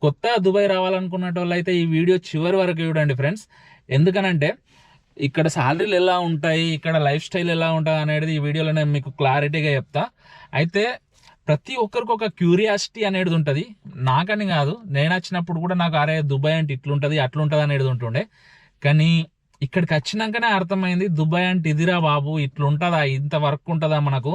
కొత్తగా దుబాయ్ రావాలనుకున్న వాళ్ళు అయితే ఈ వీడియో చివరి వరకు చూడండి ఫ్రెండ్స్. ఎందుకనంటే ఇక్కడ శాలరీలు ఎలా ఉంటాయి, ఇక్కడ లైఫ్ స్టైల్ ఎలా ఉంటుంది అనేది ఈ వీడియోలో నేను మీకు క్లారిటీగా చెప్తా. అయితే ప్రతి ఒక్కరికి ఒక క్యూరియాసిటీ అనేది ఉంటుంది. నాకని కాదు, నేను వచ్చినప్పుడు కూడా నాకు అరే దుబాయ్ అంటే ఇట్లుంటుంది అట్లుంటుంది అనేది ఉంటుండే. కానీ ఇక్కడికి వచ్చినాకనే అర్థమైంది దుబాయ్ అంటే ఇదిరా బాబు, ఇట్లుంటుందా, ఇంత వర్క్ ఉంటుందా మనకు,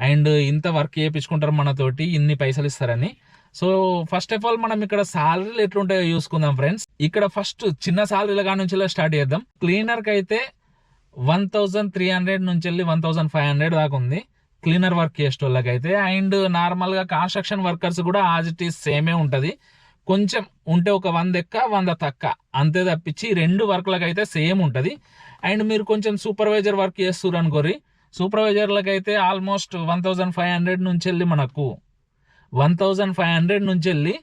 అండ్ ఇంత వర్క్ చేయించుకుంటారు మనతోటి, ఇన్ని పైసలు ఇస్తారని. సో ఫస్ట్ ఆఫ్ ఆల్ మనం ఇక్కడ సాలరీలు ఎట్లుంటాయో చూసుకుందాం ఫ్రెండ్స్. ఇక్కడ ఫస్ట్ చిన్న సాలరీల కాడ నుంచి స్టార్ట్ చేద్దాం. క్లీనర్కి అయితే 1300 నుంచి వెళ్ళి 1500 దాకా ఉంది క్లీనర్ వర్క్ చేసేటోళ్ళకి అయితే. అండ్ నార్మల్గా కన్స్ట్రక్షన్ వర్కర్స్ కూడా యాజ్ ఇట్ ఈస్ సేమే ఉంటుంది. కొంచెం ఉంటే ఒక 100 ఎక్కువ 100 తక్కువ అంతే తప్పించి రెండు వర్క్లకు అయితే సేమ్ ఉంటుంది. అండ్ మీరు కొంచెం సూపర్వైజర్ వర్క్ చేస్తున్నారు అనుకోరి, సూపర్వైజర్లకు అయితే ఆల్మోస్ట్ 1500 నుంచి వెళ్ళి మనకు 1500 నుంచి వెళ్ళి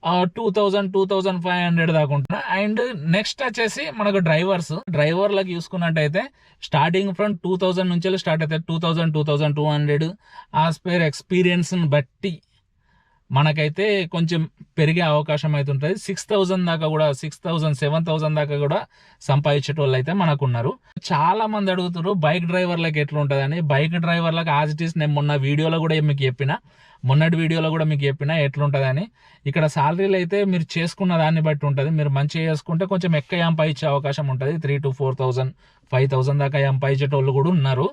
2500 దాకా ఉంటున్నా. అండ్ నెక్స్ట్ వచ్చేసి మనకు డ్రైవర్లకు చూసుకున్నట్టయితే స్టార్టింగ్ ఫ్రమ్ 2000 నుంచి వెళ్ళి స్టార్ట్ అవుతాయి. 2200 యాజ్ పర్ ఎక్స్పీరియన్స్ని బట్టి మనకైతే కొంచెం పెరిగే అవకాశం అయితే ఉంటుంది. 6000 దాకా కూడా 6000 7000 దాకా కూడా సంపాదించేటోళ్ళు అయితే మనకున్నారు. చాలా మంది అడుగుతారు బైక్ డ్రైవర్లకు ఎట్లా ఉంటుందని. బైక్ డ్రైవర్లకు యాజ్ ఇట్ ఈస్ నేను మొన్నటి వీడియోలో కూడా మీకు చెప్పిన ఎట్లుంటుందని. ఇక్కడ సాలరీలు అయితే మీరు చేసుకున్న దాన్ని బట్టి ఉంటుంది. మీరు మంచిగా చేసుకుంటే కొంచెం ఎక్కువ సంపాదించే అవకాశం ఉంటుంది. 3,000 to 4,000 5,000 దాకా సంపాదించేటోళ్ళు కూడా ఉన్నారు.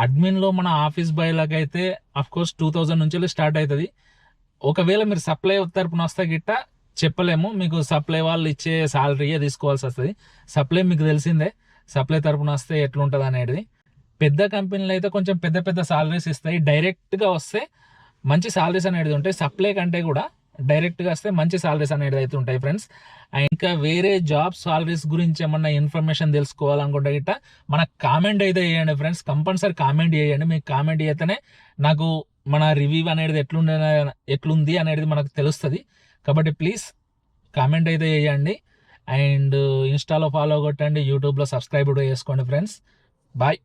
అడ్మిన్లో మన ఆఫీస్ బాయ్లకు అయితే అఫ్కోర్స్ 2000 నుంచి స్టార్ట్ అవుతుంది. ఒకవేళ మీరు సప్లై తరపున వస్తే గిట్ట చెప్పలేము, మీకు సప్లై వాళ్ళు ఇచ్చే సాలరీయే తీసుకోవాల్సి వస్తుంది. సప్లై మీకు తెలిసిందే, సప్లై తరపున వస్తే ఎట్లుంటుంది అనేది. పెద్ద కంపెనీలు అయితే కొంచెం పెద్ద పెద్ద సాలరీస్ ఇస్తాయి. డైరెక్ట్గా వస్తే మంచి సాలరీస్ అనేది ఉంటాయి. సప్లై కంటే కూడా డైరెక్ట్గా వస్తే మంచి సాలరీస్ అనేది అయితే ఉంటాయి ఫ్రెండ్స్. ఇంకా వేరే జాబ్ సాలరీస్ గురించి ఏమన్నా ఇన్ఫర్మేషన్ తెలుసుకోవాలనుకుంటే గిట్ట మనకు కామెంట్ అయితే చేయండి ఫ్రెండ్స్. కంపల్సరీ కామెంట్ చేయండి. మీకు కామెంట్ చేస్తేనే నాకు మన రివ్యూ అనేది ఎట్లుంది అనేది మనకు తెలుస్తుంది. కాబట్టి ప్లీజ్ కామెంట్ అయితే చేయండి. అండ్ ఇన్స్టాలో ఫాలో కొట్టండి, యూట్యూబ్లో సబ్స్క్రైబ్ కూడా చేసుకోండి ఫ్రెండ్స్. బాయ్.